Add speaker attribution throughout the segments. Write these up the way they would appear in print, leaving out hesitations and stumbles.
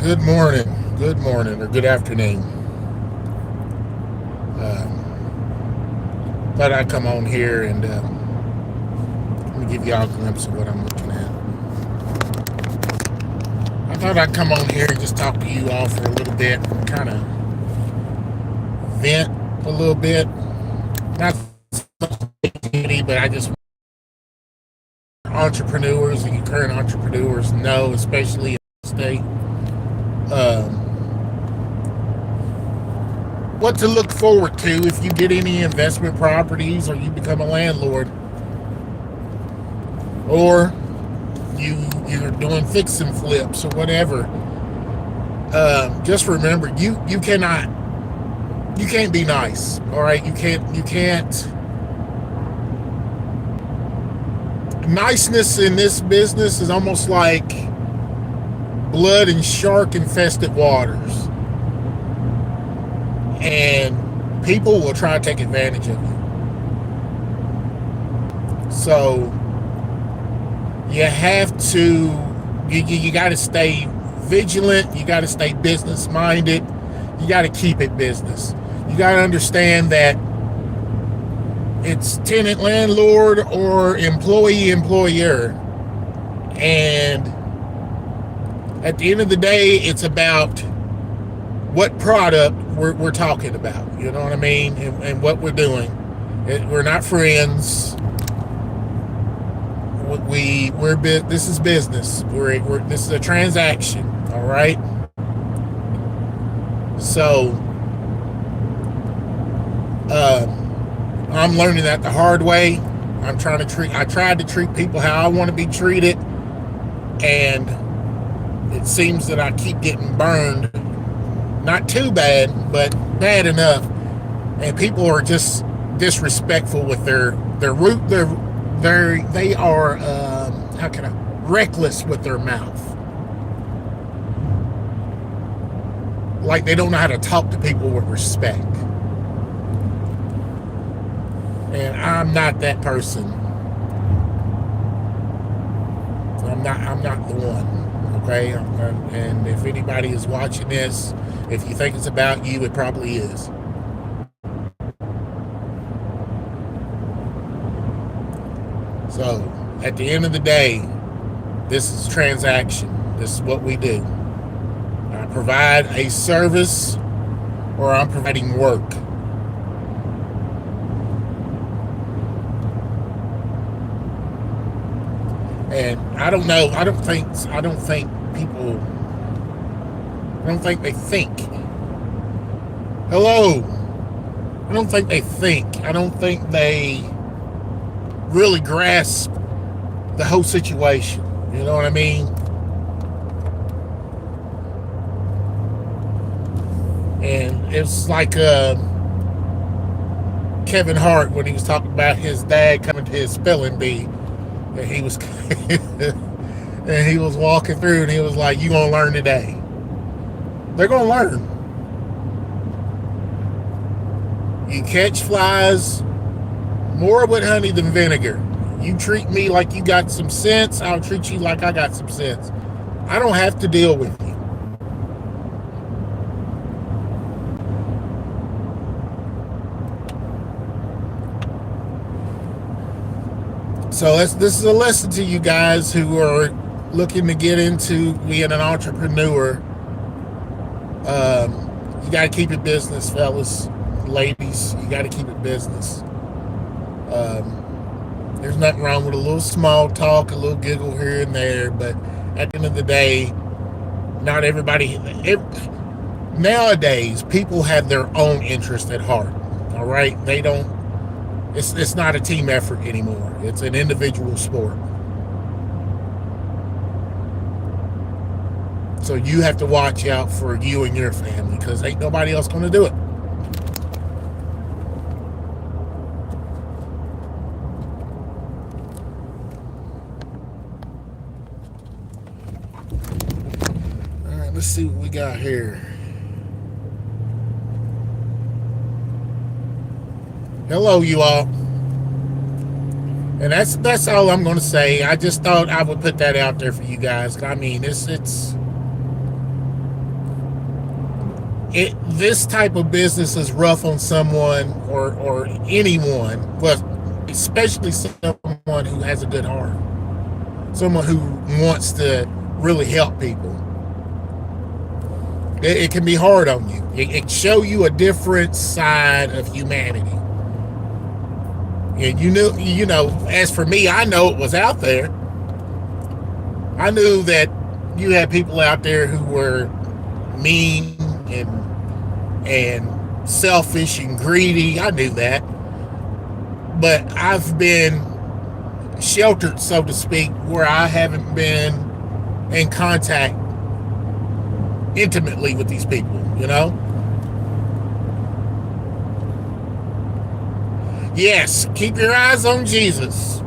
Speaker 1: Good morning, or good afternoon. Thought I'd come on here and let me give y'all a glimpse of what I'm looking at. I thought I'd come on here and just talk to you all for a little bit, kind of vent a little bit. Not activity, but I just entrepreneurs and your current entrepreneurs know, especially in the state, what to look forward to if you get any investment properties or you become a landlord, or you're doing fix and flips or whatever. Just remember, you can't be nice. All right, you can't. Niceness in this business is almost like blood and shark infested waters, and people will try to take advantage of you. So you have to, you got to stay vigilant. You got to stay business minded. You got to keep it business. You got to understand that it's tenant landlord or employee employer, and at the end of the day, it's about what product we're talking about. You know what I mean? And what we're doing. We're not friends. This is business. This is a transaction. All right. So I'm learning that the hard way. I tried to treat people how I want to be treated, and it seems that I keep getting burned. Not too bad, but bad enough. And people are just disrespectful with their root. They are reckless with their mouth. Like they don't know how to talk to people with respect. And I'm not that person. I'm not the one. Okay? And if anybody is watching this, if you think it's about you, it probably is. So, at the end of the day, this is transaction. This is what we do. I provide a service, or I'm providing work. And I don't know. I don't think people. I don't think they think. Hello. I don't think they think. I don't think they really grasp the whole situation. You know what I mean? And it's like Kevin Hart when he was talking about his dad coming to his spelling bee, and he was and he was walking through, and he was like, "You gonna learn today?" They're gonna learn. You catch flies more with honey than vinegar. You treat me like you got some sense, I'll treat you like I got some sense. I don't have to deal with you. So this is a lesson to you guys who are looking to get into being an entrepreneur. You got to keep it business, fellas, ladies. You got to keep it business. There's nothing wrong with a little small talk, a little giggle here and there, but at the end of the day, not everybody. Nowadays, people have their own interest at heart. All right, they don't. It's not a team effort anymore. It's an individual sport. So you have to watch out for you and your family, because ain't nobody else going to do it. All right, let's see what we got here. Hello, you all. And that's all I'm going to say. I just thought I would put that out there for you guys. I mean, it's this type of business is rough on someone or anyone, but especially someone who has a good heart, someone who wants to really help people. It can be hard on you. It can show you a different side of humanity. And you know, as for me, I know it was out there. I knew that you had people out there who were mean and selfish and greedy. I knew that. But I've been sheltered, so to speak, where I haven't been in contact intimately with these people, you know? Yes, keep your eyes on Jesus.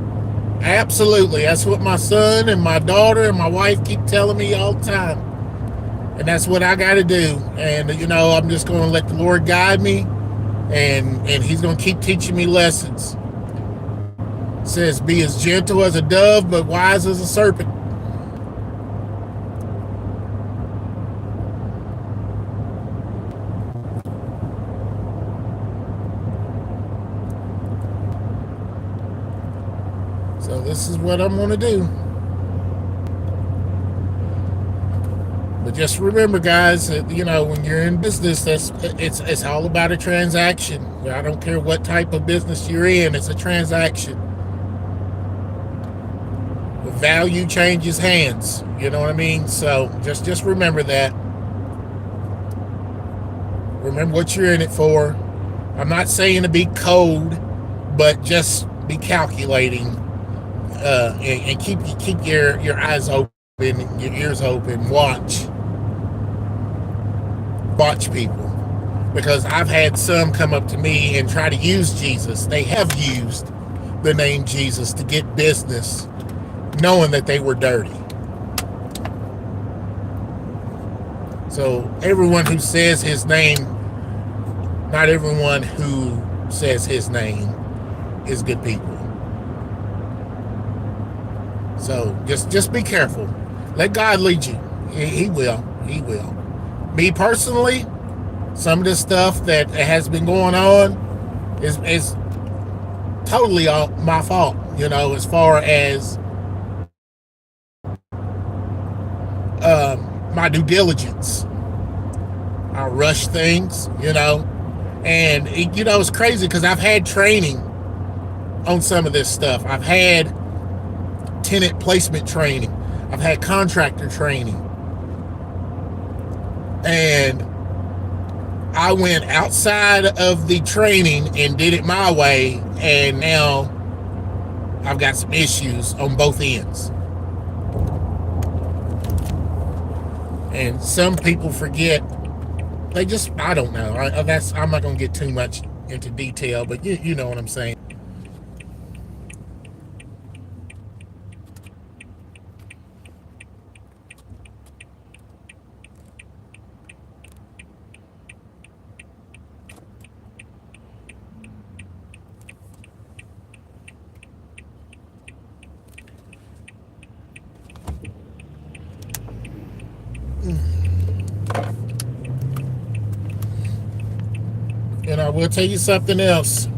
Speaker 1: Absolutely. That's what my son and my daughter and my wife keep telling me all the time. And that's what I got to do. And, you know, I'm just going to let the Lord guide me. And he's going to keep teaching me lessons. It says, be as gentle as a dove, but wise as a serpent. So this is what I'm going to do. But just remember, guys, you know, when you're in business, it's all about a transaction. I don't care what type of business you're in, it's a transaction. The value changes hands. You know what I mean? So just remember that. Remember what you're in it for. I'm not saying to be cold, but just be calculating. And keep your eyes open, your ears open. Watch people, because I've had some come up to me and try to use Jesus. They have used the name Jesus to get business, knowing that they were dirty. So everyone who says his name, not everyone who says his name is good people. So just be careful. Let God lead you. He will. He will. Me personally, some of this stuff that has been going on is totally all my fault, you know, as far as my due diligence. I rush things, you know, and you know, it's crazy because I've had training on some of this stuff. I've had tenant placement training. I've had contractor training. And I went outside of the training and did it my way, and now I've got some issues on both ends. And some people forget. They just, I don't know. I'm not going to get too much into detail, but you know what I'm saying. And I will tell you something else.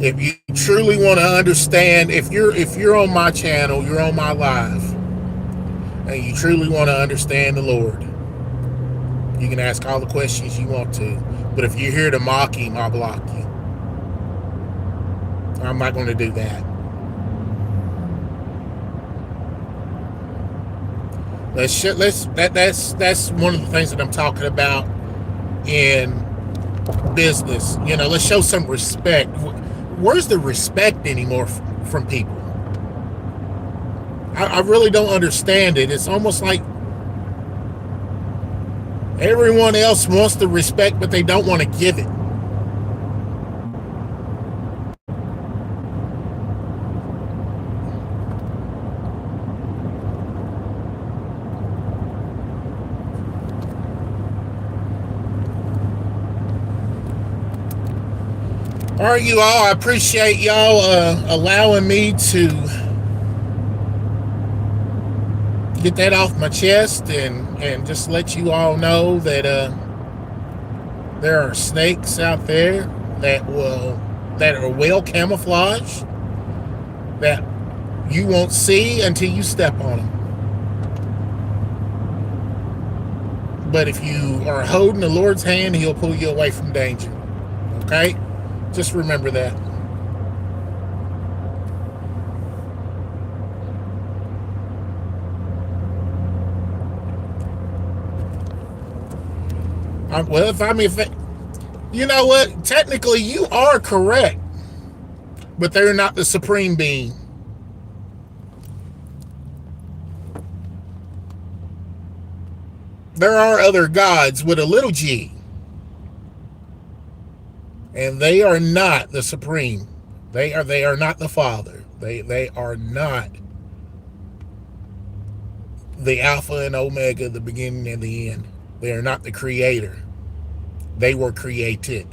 Speaker 1: If you truly want to understand, if you're on my channel, you're on my live, and you truly want to understand the Lord, you can ask all the questions you want to. But if you're here to mock him, I'll block you. I'm not going to do that. That's one of the things that I'm talking about in business. You know, let's show some respect. Where's the respect anymore from people? I really don't understand it. It's almost like everyone else wants the respect, but they don't want to give it. All right, you all, I appreciate y'all allowing me to get that off my chest and just let you all know that there are snakes out there that are well camouflaged that you won't see until you step on them. But if you are holding the Lord's hand, He'll pull you away from danger. Okay? Just remember that. Well, if you know what? Technically, you are correct, but they're not the supreme being. There are other gods with a little g, and they are not the supreme. They are not the Father. They are not the Alpha and Omega, the beginning and the end. They are not the Creator. They were created.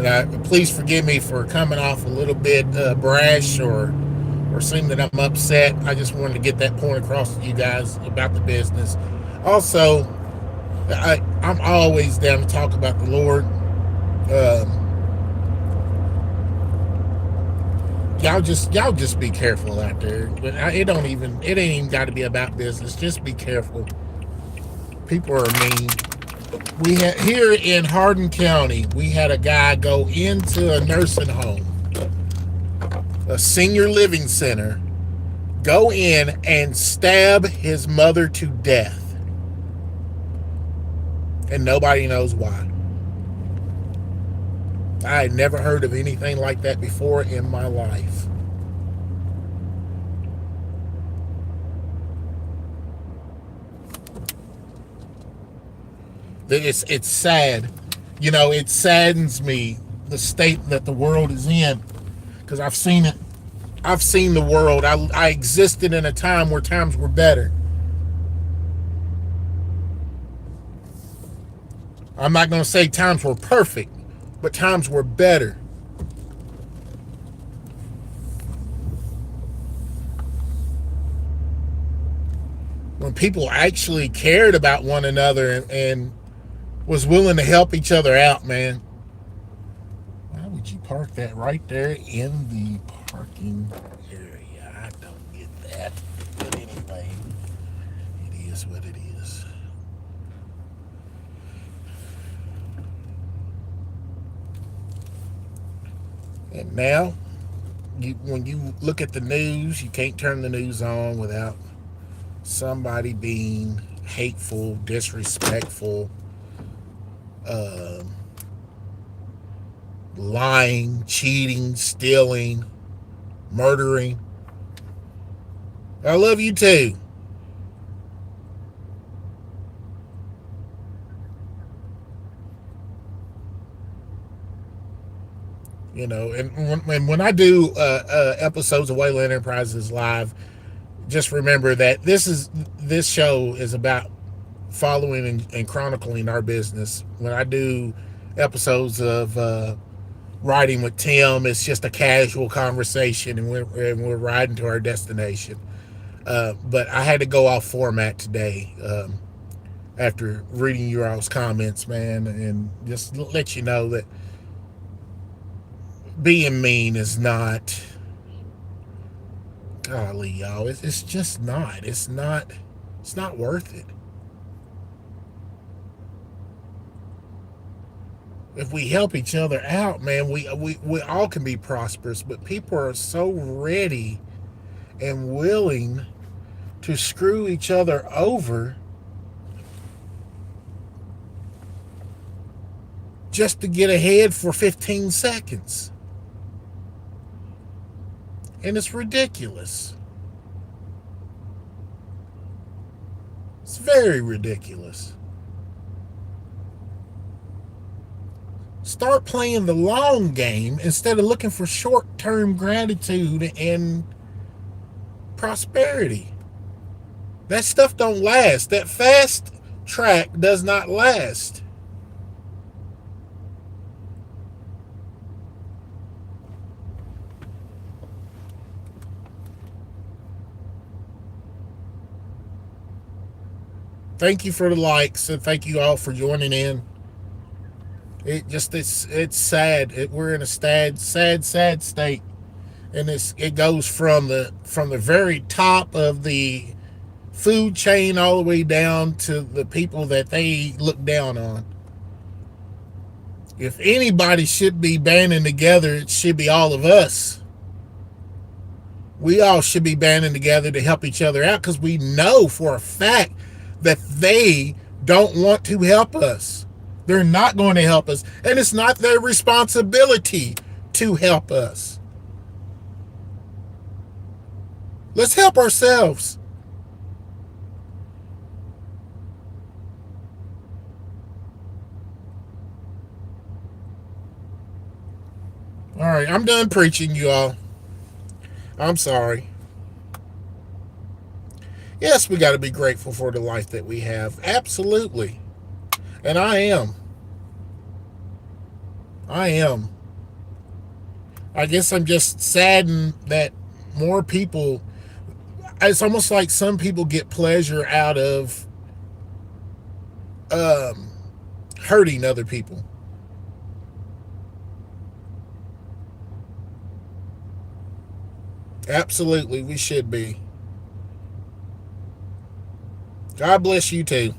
Speaker 1: And please forgive me for coming off a little bit brash or seem that I'm upset. I just wanted to get that point across to you guys about the business. Also, I'm always down to talk about the Lord. Y'all just be careful out there. But it ain't even got to be about business. Just be careful. People are mean. We had here in Hardin County, we had a guy go into a nursing home, a senior living center, go in and stab his mother to death, and nobody knows why. I had never heard of anything like that before in my life. It's sad. It saddens me, the state that the world is in, because I've seen it. I've seen the world. I existed in a time where times were better. I'm not going to say times were perfect, but times were better. When people actually cared about one another and was willing to help each other out, man. Why would you park that right there in the parking area? I don't get that. But anyway, it is what it is. And now, when you look at the news, you can't turn the news on without somebody being hateful, disrespectful, lying, cheating, stealing, murdering. I love you too. And when I do episodes of Whalen Enterprises live, just remember that this show is about following and chronicling our business. When I do episodes of riding with Tim, it's just a casual conversation, and we're riding to our destination. But I had to go off format today after reading your all's comments, man, and just let you know that being mean is not. Golly, y'all, it's just not. It's not. It's not worth it. If we help each other out, man, we all can be prosperous. But people are so ready and willing to screw each other over just to get ahead for 15 seconds. And it's ridiculous. It's very ridiculous. Start playing the long game instead of looking for short-term gratitude and prosperity. That stuff don't last. That fast track does not last. Thank you for the likes and thank you all for joining in. It's sad. We're in a sad state, and it goes from the very top of the food chain all the way down to the people that they look down on. If anybody should be banding together, it should be all of us. We all should be banding together to help each other out because we know for a fact that they don't want to help us. They're not going to help us, and it's not their responsibility to help us. Let's help ourselves. All right, I'm done preaching, you all. I'm sorry. Yes, we got to be grateful for the life that we have. Absolutely. And I am. I am. I guess I'm just saddened that more people, it's almost like some people get pleasure out of hurting other people. Absolutely, we should be. God bless you too.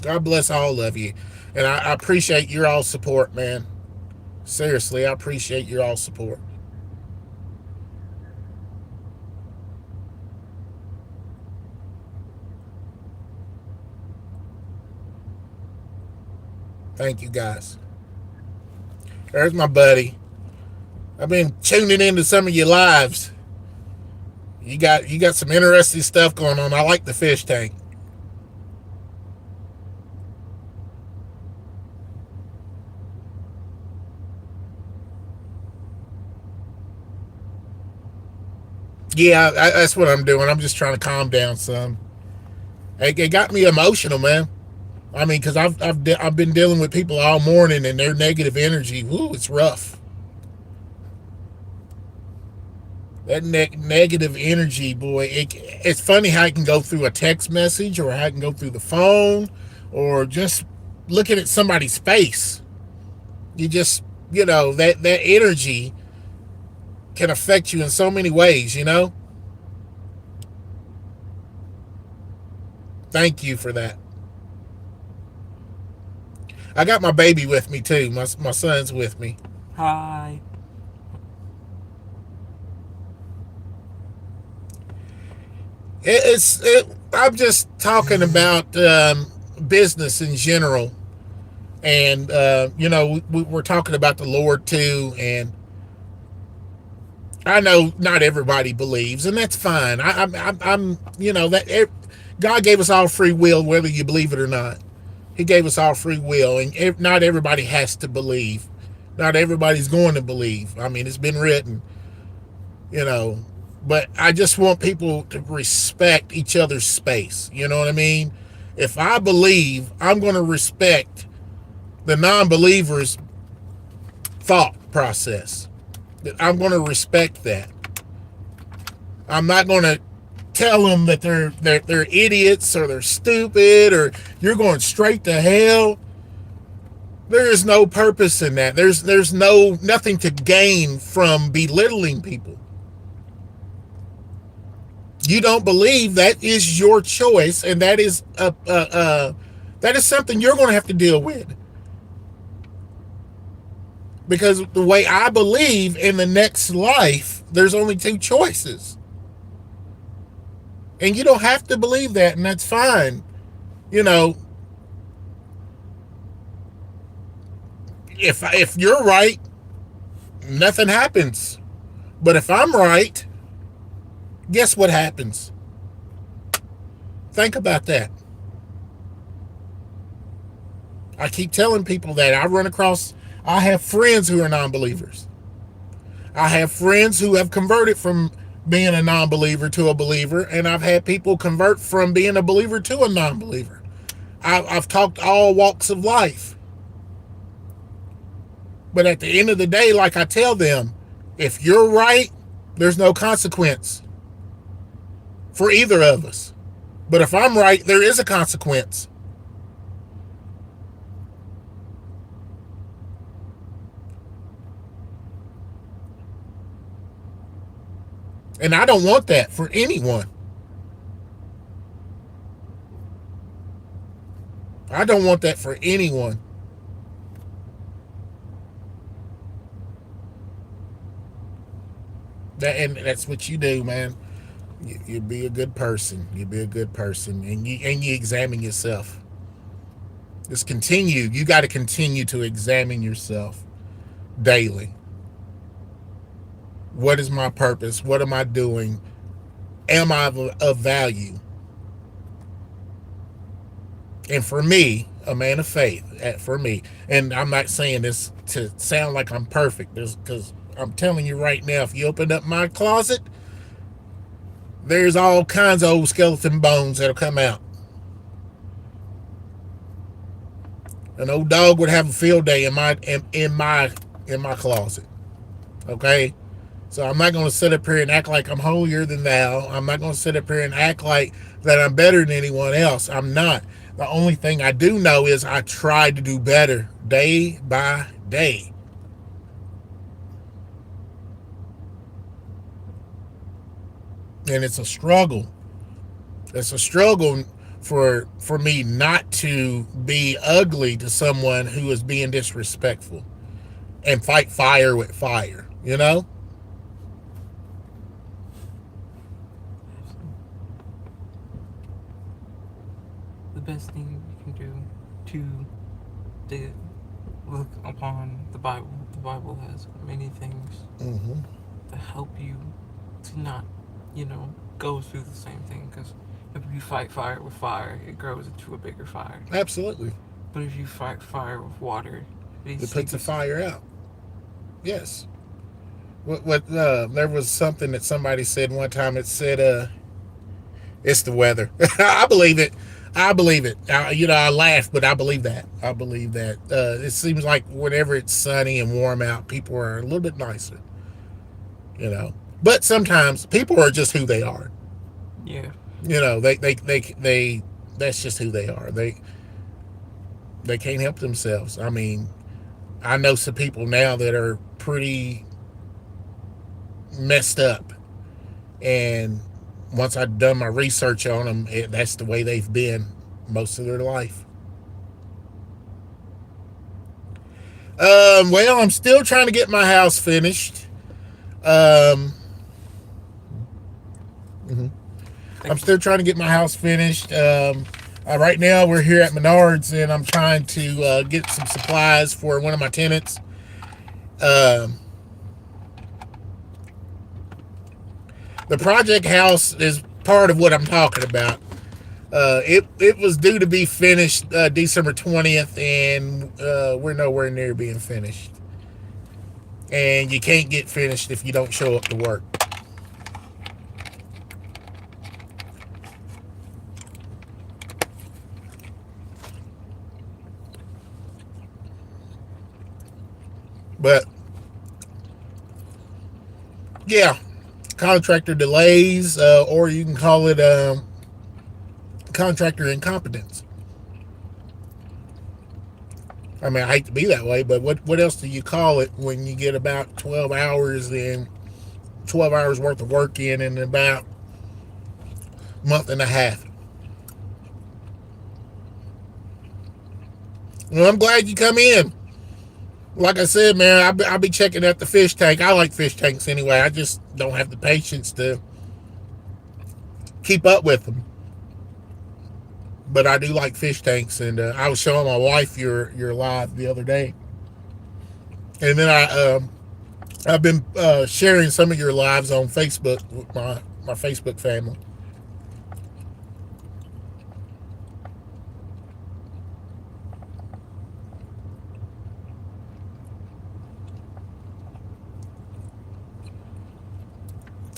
Speaker 1: God bless all of you. And I appreciate your all support, man. Seriously, I appreciate your all support. Thank you guys. There's my buddy. I've been tuning into some of your lives. You got some interesting stuff going on. I like the fish tank. Yeah, that's what I'm doing. I'm just trying to calm down some. It got me emotional, man. I mean, because I've been dealing with people all morning and their negative energy. Woo, it's rough. That negative energy, boy. It's funny how it can go through a text message or how it can go through the phone or just looking at somebody's face. You just, that energy can affect you in so many ways. Thank you for that. I got my baby with me too. My son's with me.
Speaker 2: Hi.
Speaker 1: I'm just talking about business in general, and we're talking about the Lord too. And I know not everybody believes, and that's fine. I'm that God gave us all free will, whether you believe it or not. He gave us all free will, and not everybody has to believe. Not everybody's going to believe. I mean, it's been written, you know. But I just want people to respect each other's space. You know what I mean? If I believe, I'm going to respect the non-believer's thought process. I'm going to respect that. I'm not going to tell them that they're idiots or they're stupid or you're going straight to hell. There is no purpose in that. There's nothing to gain from belittling people. You don't believe, that is your choice, and that is that is something you're going to have to deal with. Because the way I believe in the next life, there's only two choices. And you don't have to believe that, and that's fine. You know, If you're right, nothing happens. But if I'm right, guess what happens? Think about that. I keep telling people that I have friends who are non-believers. I have friends who have converted from being a non-believer to a believer, and I've had people convert from being a believer to a non-believer. I've talked all walks of life. But at the end of the day, like I tell them, if you're right, there's no consequence for either of us. But if I'm right, there is a consequence. And I don't want that for anyone. I don't want that for anyone. And that's what you do, man. You be a good person. You be a good person, and you examine yourself. Just continue. You got to continue to examine yourself daily. What is my purpose? What am I doing? Am I of value? And for me, a man of faith, for me, and I'm not saying this to sound like I'm perfect, because I'm telling you right now, if you open up my closet, there's all kinds of old skeleton bones that'll come out. An old dog would have a field day in my closet. Okay? So I'm not going to sit up here and act like I'm holier than thou. I'm not going to sit up here and act like that I'm better than anyone else. I'm not. The only thing I do know is I try to do better day by day. And it's a struggle. It's a struggle for me not to be ugly to someone who is being disrespectful and fight fire with fire, you know?
Speaker 2: The best thing you can do to look upon the Bible. The Bible has many things
Speaker 1: Mm-hmm.
Speaker 2: to help you to not, go through the same thing. Because if you fight fire with fire, it grows into a bigger fire.
Speaker 1: Absolutely.
Speaker 2: But if you fight fire with water, it
Speaker 1: It puts the
Speaker 2: extinguishes.
Speaker 1: fire out. Yes. There was something that somebody said one time. It said, it's the weather. I believe it. I believe it. I laugh, but I believe that. I believe that. It seems like whenever it's sunny and warm out, people are a little bit nicer, you know. But sometimes people are just who they are.
Speaker 2: Yeah.
Speaker 1: They that's just who they are. They can't help themselves. I mean, I know some people now that are pretty messed up, and once I've done my research on them, that's the way they've been most of their life. Well, I'm still trying to get my house finished. Um, mhm. I'm
Speaker 2: Thank you.
Speaker 1: still trying to get my house finished. Right now, we're here at Menards, and I'm trying to get some supplies for one of my tenants. Um, the project house is part of what I'm talking about. It was due to be finished December 20th, and we're nowhere near being finished. And you can't get finished if you don't show up to work. But yeah, contractor delays, or you can call it contractor incompetence. I mean, I hate to be that way, but what else do you call it when you get about 12 hours worth of work in about a month and a half? Well, I'm glad you come in. Like I said, man, I'll be checking out the fish tank. I like fish tanks anyway. I just don't have the patience to keep up with them. But I do like fish tanks, and I was showing my wife your live the other day. And then I've been sharing some of your lives on Facebook with my Facebook family.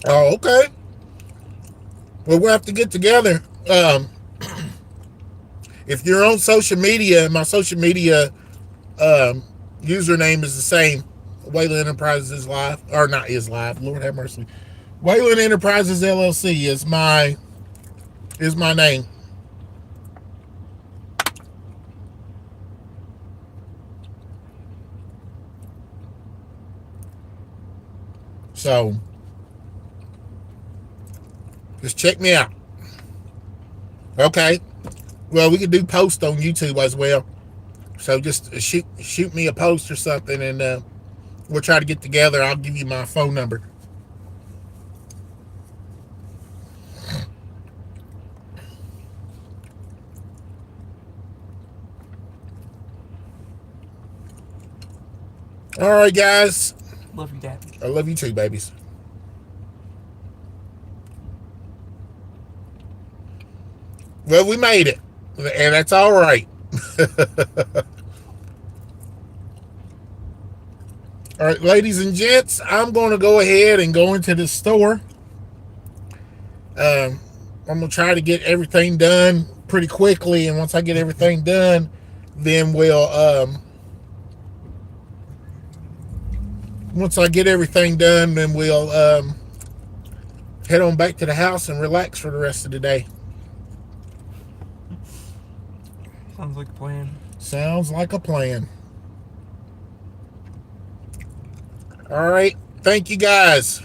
Speaker 1: Oh, okay. Well, we'll have to get together. If you're on social media, my social media um, username is the same. Whalen Enterprises is live, or not is live. Lord have mercy. Whalen Enterprises LLC is my name. So just check me out. Okay. Well, we could do post on YouTube as well. So just shoot me a post or something, and we'll try to get together. I'll give you my phone number. All right, guys.
Speaker 2: Love you, Dad.
Speaker 1: I love you too, babies. Well, we made it, and that's all right. All right, ladies and gents, I'm going to go ahead and go into the store. I'm going to try to get everything done pretty quickly, and once I get everything done, then once I get everything done, then we'll head on back to the house and relax for the rest of the day.
Speaker 2: Sounds like a plan.
Speaker 1: Sounds like a plan. All right. Thank you, guys.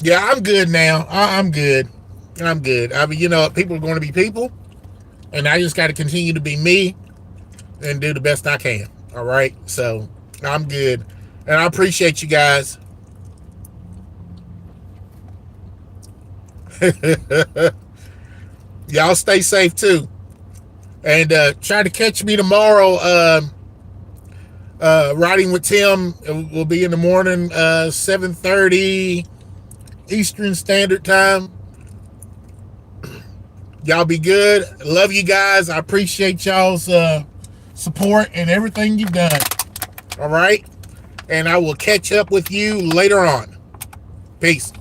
Speaker 1: Yeah, I'm good now. I'm good. I'm good. I mean, people are going to be people, and I just got to continue to be me and do the best I can. All right. So I'm good. And I appreciate you guys. Y'all stay safe too. And try to catch me tomorrow. Riding with Tim will be in the morning, 7:30 Eastern Standard Time. Y'all be good. Love you guys. I appreciate y'all's support and everything you've done. All right. And I will catch up with you later on. Peace.